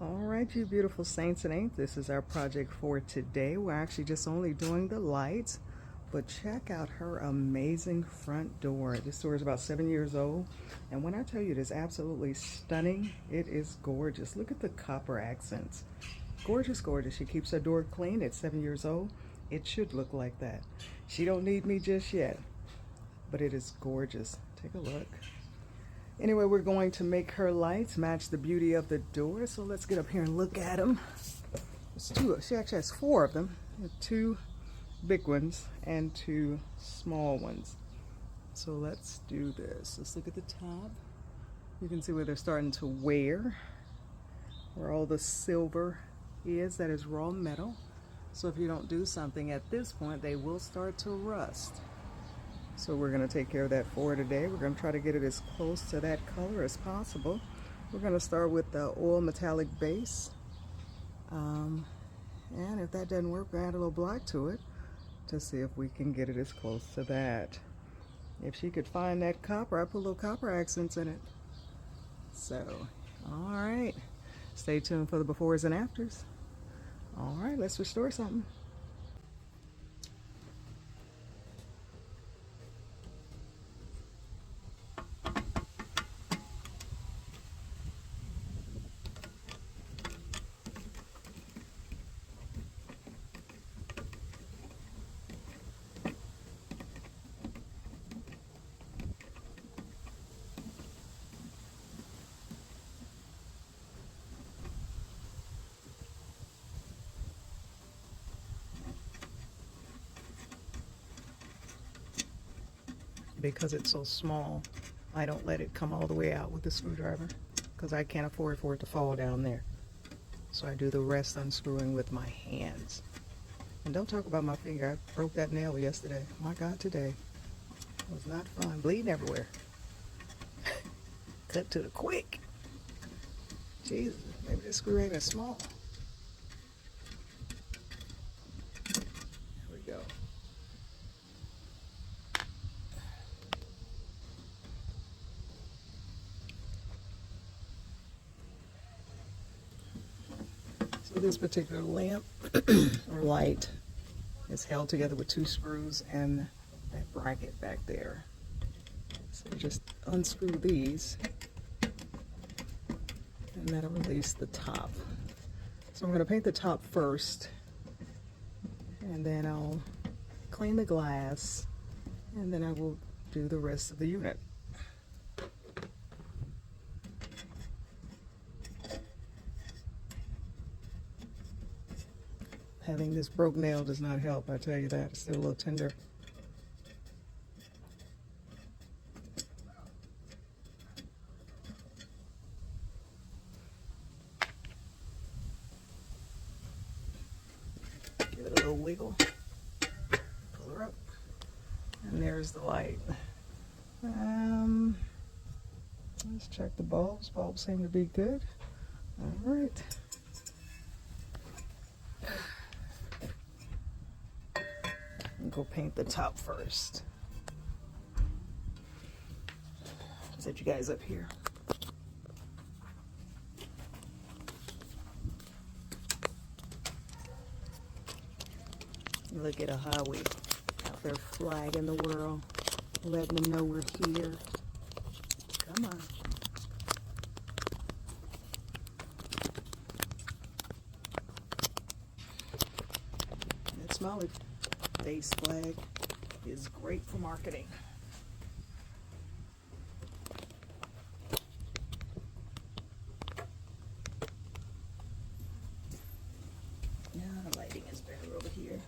All right, you beautiful saints and ain't. This is our project for today. We're actually just only doing the lights, but check out her amazing front door. This door is about 7 years old, and when I tell you it is absolutely stunning, it is gorgeous. Look at the copper accents. Gorgeous, gorgeous. She keeps her door clean at 7 years old. It should look like that. She don't need me just yet, but it is gorgeous. Take a look. Anyway, we're going to make her lights match the beauty of the door. So let's get up here and look at them. There's two. She actually has 4 of them. Two big ones and 2 small ones. So let's do this. Let's look at the top. You can see where they're starting to wear, where all the silver is. That is raw metal. So if you don't do something at this point, they will start to rust. So we're going to take care of that for today. We're going to try to get it as close to that color as possible. We're going to start with the oil metallic base. And if that doesn't work, we'll add a little black to it to see if we can get it as close to that. If she could find that copper, I put little copper accents in it. So, all right. Stay tuned for the befores and afters. All right, let's restore something. Because it's so small, I don't let it come all the way out with the screwdriver because I can't afford for it to fall down there. So I do the rest unscrewing with my hands. And don't talk about my finger. I broke that nail yesterday. My God, today it was not fun. Bleeding everywhere. Cut to the quick. Jesus, maybe this screw ain't as small. There we go. So this particular lamp or light is held together with 2 screws and that bracket back there. So just unscrew these and that'll release the top. So I'm going to paint the top first and then I'll clean the glass and then I will do the rest of the unit. Having this broke nail does not help, I tell you that. It's still a little tender. Give it a little wiggle. Pull her up. And there's the light. Let's check the bulbs. Bulbs seem to be good. All right. Go paint the top first. Set you guys up here. Look at how we out there flagging the world, letting them know we're here. Come on. That smiley face flag is great for marketing. Yeah, the lighting is better over here.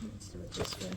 Let's do it this way.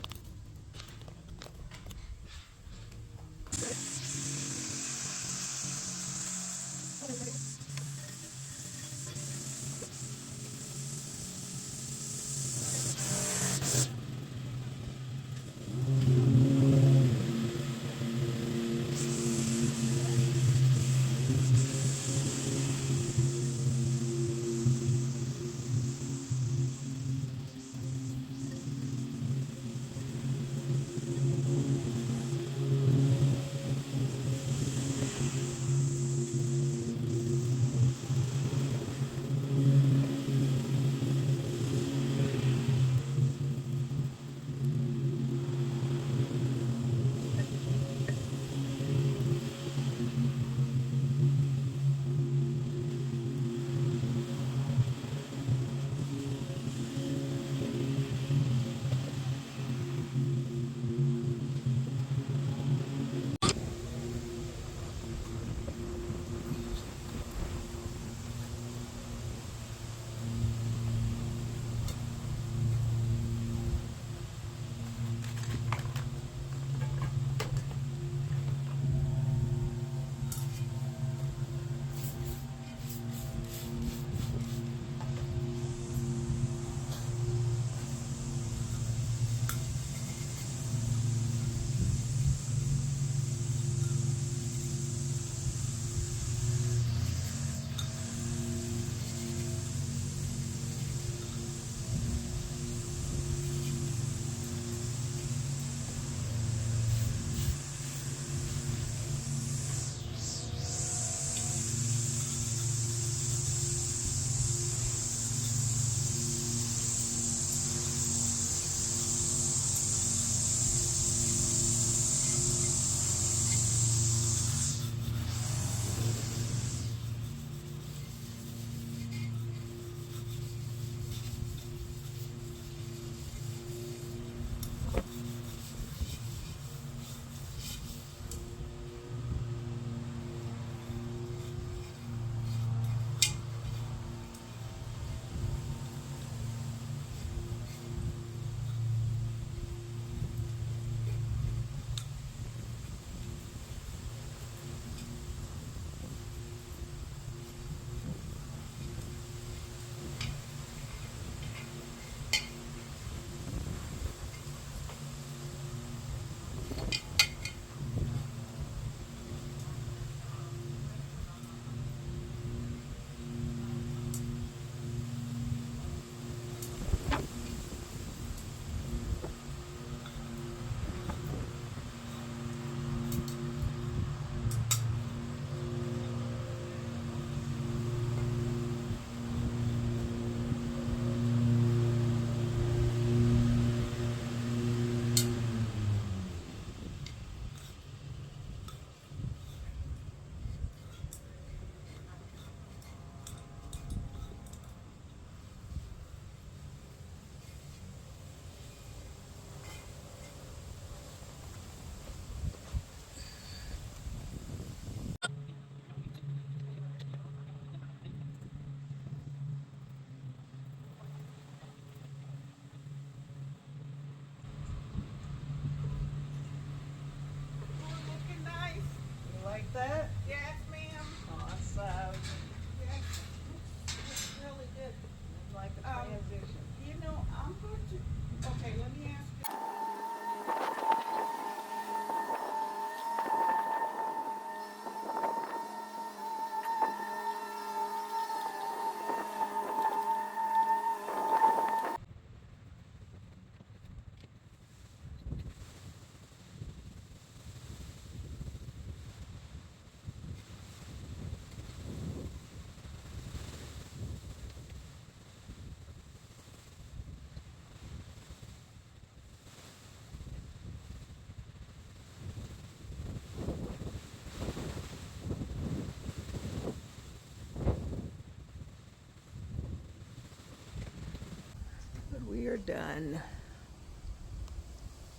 done.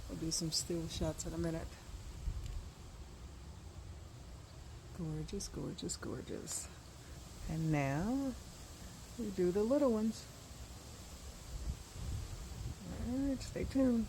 We'll do some still shots in a minute. Gorgeous, gorgeous, gorgeous. And now we do the little ones. All right, stay tuned.